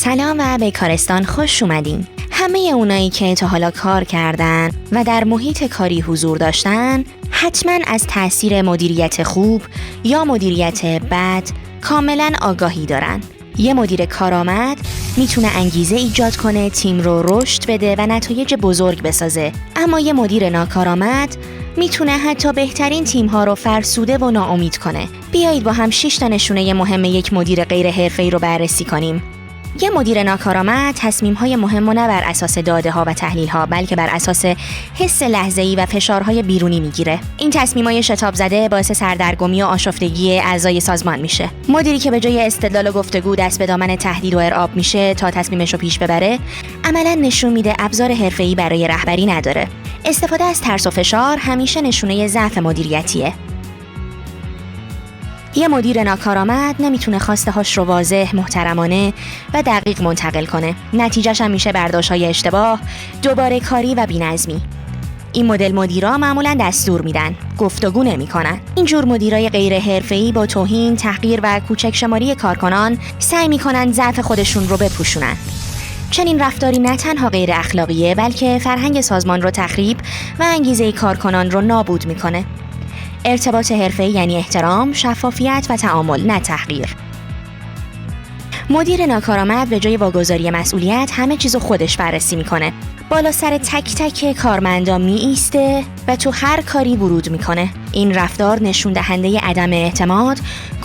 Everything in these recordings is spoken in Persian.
سلام و به کارستان خوش اومدین. همه اونایی که تا حالا کار کردن و در محیط کاری حضور داشتن حتما از تأثیر مدیریت خوب یا مدیریت بد کاملا آگاهی دارن. یه مدیر کارآمد میتونه انگیزه ایجاد کنه، تیم رو رشد بده و نتایج بزرگ بسازه، اما یه مدیر ناکارآمد میتونه حتی بهترین تیم‌ها رو فرسوده و ناامید کنه. بیایید با هم 6 تا نشونه مهم یک مدیر غیر حرفه‌ای رو بررسی کنیم. یه مدیر ناکارآمد تصمیم‌های مهم رو نه بر اساس داده‌ها و تحلیل‌ها، بلکه بر اساس حس لحظه‌ای و فشارهای بیرونی میگیره. این تصمیم‌های شتاب زده باعث سردرگمی و آشفتگی اعضای سازمان میشه. مدیری که به جای استدلال و گفتگو دست به دامن تهدید و ارعاب میشه تا تصمیمش رو پیش ببره، عملاً نشون میده ابزار حرفه‌ای برای رهبری نداره. استفاده از ترس و فشار همیشه نشونه ضعف مدیریتیه. یه مدیر ناکارآمد نمیتونه خواسته‌هاش رو واضح، محترمانه و دقیق منتقل کنه. نتیجه‌ش هم میشه برداشت‌های اشتباه، دوباره کاری و بی‌نظمی. این مدل مدیرا معمولاً دستور میدن، گفتگو نمی‌کنن. این جور مدیرای غیر حرفه‌ای با توهین، تحقیر و کوچک شماری کارکنان سعی می‌کنن ضعف خودشون رو بپوشونن. چنین رفتاری نه تنها غیر اخلاقیه، بلکه فرهنگ سازمان رو تخریب و انگیزه کارکنان رو نابود می‌کنه. ارتباط حرفه‌ای یعنی احترام، شفافیت و تعامل، نه تحقیر. مدیر ناکارآمد به جای واگذاری مسئولیت همه چیزو خودش بررسی میکنه. بالا سر تک تک کارمندا می ایسته و تو هر کاری ورود میکنه. این رفتار نشون دهنده عدم اعتماد،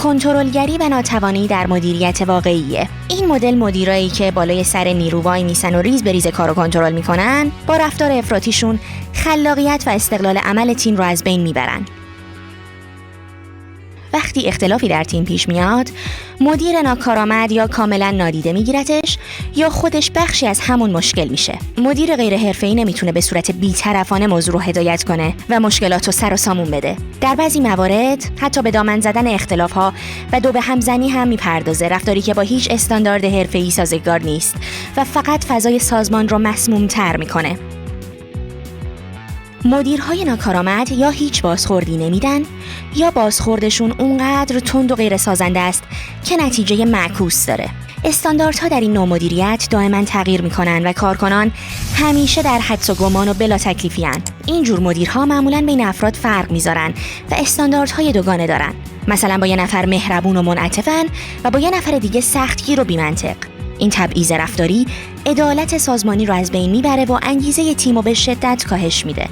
کنترلگری و ناتوانی در مدیریت واقعیه. این مدل مدیرایی که بالای سر نیرو وای میسن و ریز به ریز کارو کنترل میکنن، با رفتار افراطیشون خلاقیت و استقلال عمل تیم رو از بین میبرن. وقتی اختلافی در تیم پیش میاد، مدیر ناکارآمد یا کاملا نادیده میگیرتش یا خودش بخشی از همون مشکل میشه. مدیر غیر حرفه‌ای نمیتونه به صورت بی‌طرفانه موضوع رو هدایت کنه و مشکلات رو سر و سامون بده. در بعضی موارد حتی به دامن زدن اختلاف‌ها و دو به هم زنی هم میپردازه، رفتاری که با هیچ استاندارد حرفه‌ای سازگار نیست و فقط فضای سازمان رو مسموم‌تر میکنه. مدیرهای ناکارآمد یا هیچ بازخوردی نمیدن یا بازخوردشون اونقدر تند و غیر سازنده است که نتیجه معکوس داره. استانداردها در این نوع مدیریت دائما تغییر میکنن و کارکنان همیشه در حدس و گمان و بلا تکلیفی‌اند. این جور مدیرها معمولاً بین افراد فرق میذارن و استانداردهای دوگانه دارن. مثلا با یه نفر مهربون و منعطفن و با یه نفر دیگه سختگیر و بی‌منطق. این تبعیض رفتاری عدالت سازمانی رو از بین میبره و انگیزه تیمو به شدت کاهش میده.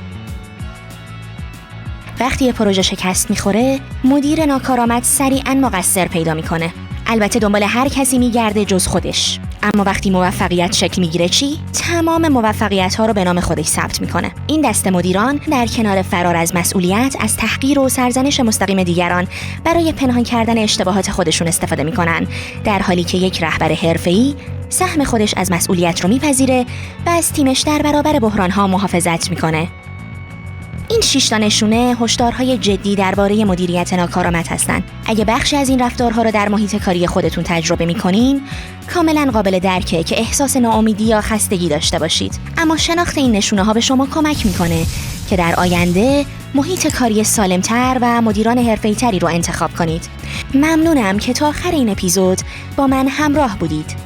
وقتی یه پروژه شکست میخوره، مدیر ناکارآمد سریعاً مقصر پیدا میکنه. البته دنبال هر کسی میگرده جز خودش. اما وقتی موفقیت شکل میگیره چی؟ تمام موفقیت‌ها رو به نام خودش ثبت میکنه. این دسته مدیران در کنار فرار از مسئولیت، از تحقیر و سرزنش مستقیم دیگران برای پنهان کردن اشتباهات خودشون استفاده میکنن، در حالی که یک رهبر حرفه‌ای سهم خودش از مسئولیت رو میپذیره و از تیمش در برابر بحران‌ها محافظت میکنه. این 6 تا نشونه هشدارهای جدی درباره مدیریت ناکارآمد هستند. اگه بخشی از این رفتارها رو در محیط کاری خودتون تجربه می‌کنین، کاملا قابل درکه که احساس ناامیدی یا خستگی داشته باشید. اما شناخت این نشونه‌ها به شما کمک می‌کنه که در آینده محیط کاری سالم‌تر و مدیران حرفه‌ای‌تری رو انتخاب کنید. ممنونم که تا آخر این اپیزود با من همراه بودید.